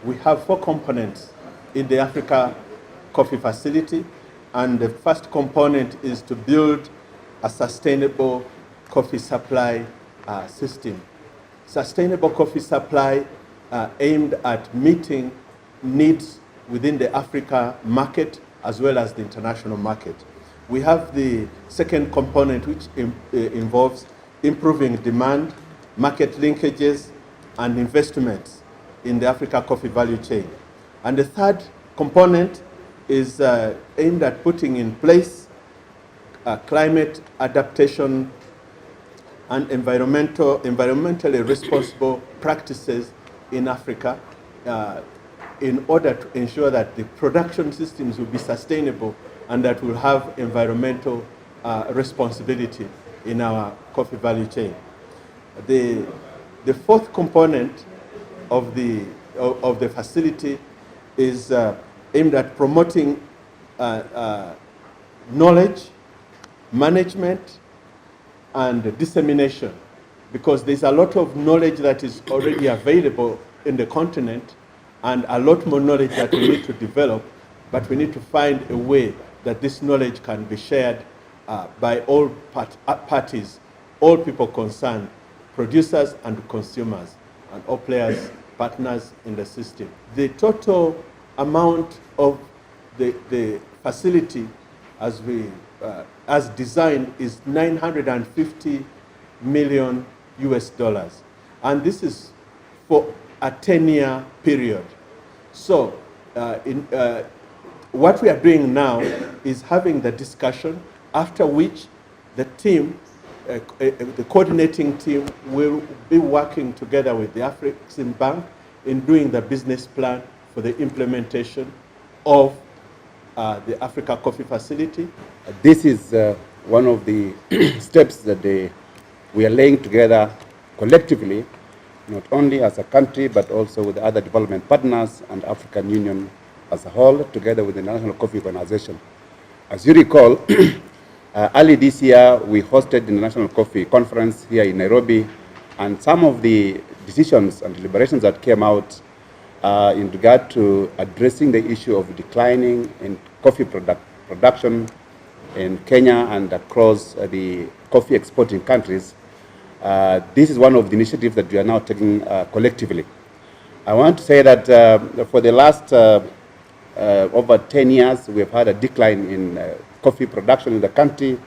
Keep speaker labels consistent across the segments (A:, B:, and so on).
A: we have 4 components in the Africa Coffee Facility, and the first component is to build a sustainable coffee supply system. Sustainable coffee supply aimed at meeting needs within the Africa market as well as the international market. We have the second component, which involves improving demand, market linkages, and investments in the Africa coffee value chain. And the third component is aimed at putting in place climate adaptation and environmentally responsible practices in Africa in order to ensure that the production systems will be sustainable and that will have environmental responsibility in our coffee value chain. The fourth component of the facility is aimed at promoting knowledge, management, and dissemination, because there's a lot of knowledge that is already available in the continent and a lot more knowledge that we need to develop, but we need to find a way that this knowledge can be shared by all parties, all people concerned, producers and consumers, and all players, partners in the system. The total amount of the facility as designed is $950 million US, and this is for a 10-year period. So what we are doing now is having the discussion, after which the team, the coordinating team, will be working together with the Afrexim Bank in doing the business plan for the implementation of the Africa Coffee Facility.
B: This is one of the steps that we are laying together collectively, not only as a country, but also with other development partners and African Union as a whole, together with the National Coffee Organization. As you recall, early this year, we hosted the National Coffee Conference here in Nairobi, and some of the decisions and deliberations that came out in regard to addressing the issue of declining in coffee production in Kenya and across the coffee exporting countries. This is one of the initiatives that we are now taking collectively. I want to say that for the last over 10 years, we have had a decline in coffee production in the country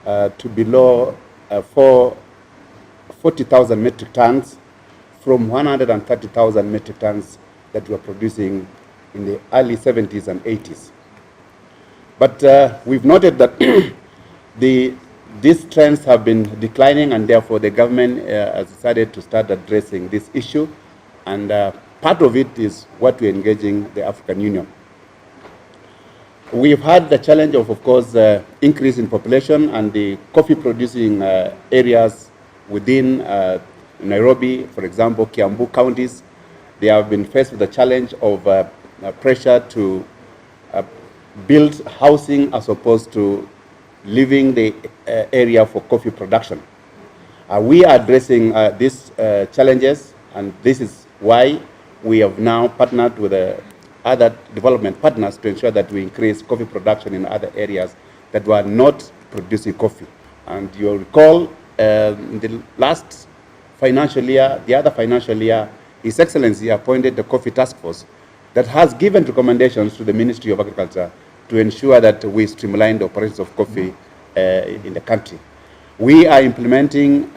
B: to below 40,000 metric tons from 130,000 metric tons that we were producing in the early 70s and 80s. But we've noted that these trends have been declining, and therefore the government has decided to start addressing this issue, and part of it is what we're engaging the African Union. We've had the challenge of course, increase in population, and the coffee producing areas within Nairobi, for example, Kiambu counties, they have been faced with the challenge of pressure to build housing as opposed to leaving the area for coffee production. We are addressing these challenges, and this is why we have now partnered with other development partners to ensure that we increase coffee production in other areas that were not producing coffee. And you'll recall in the last financial year, the other financial year, His Excellency appointed the Coffee Task Force that has given recommendations to the Ministry of Agriculture to ensure that we streamline the operations of coffee in the country. We are implementing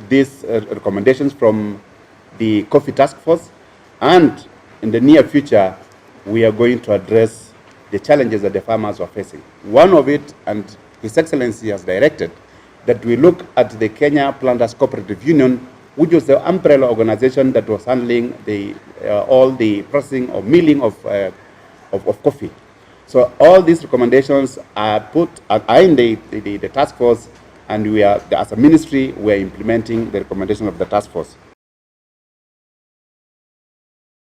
B: these recommendations from the Coffee Task Force, and in the near future, we are going to address the challenges that the farmers are facing. One of it, and His Excellency has directed, that we look at the Kenya Planters Cooperative Union, which was the umbrella organization that was handling all the processing or milling of coffee. So all these recommendations are in the task force, and we are, as a ministry, we are implementing the recommendation of the task force.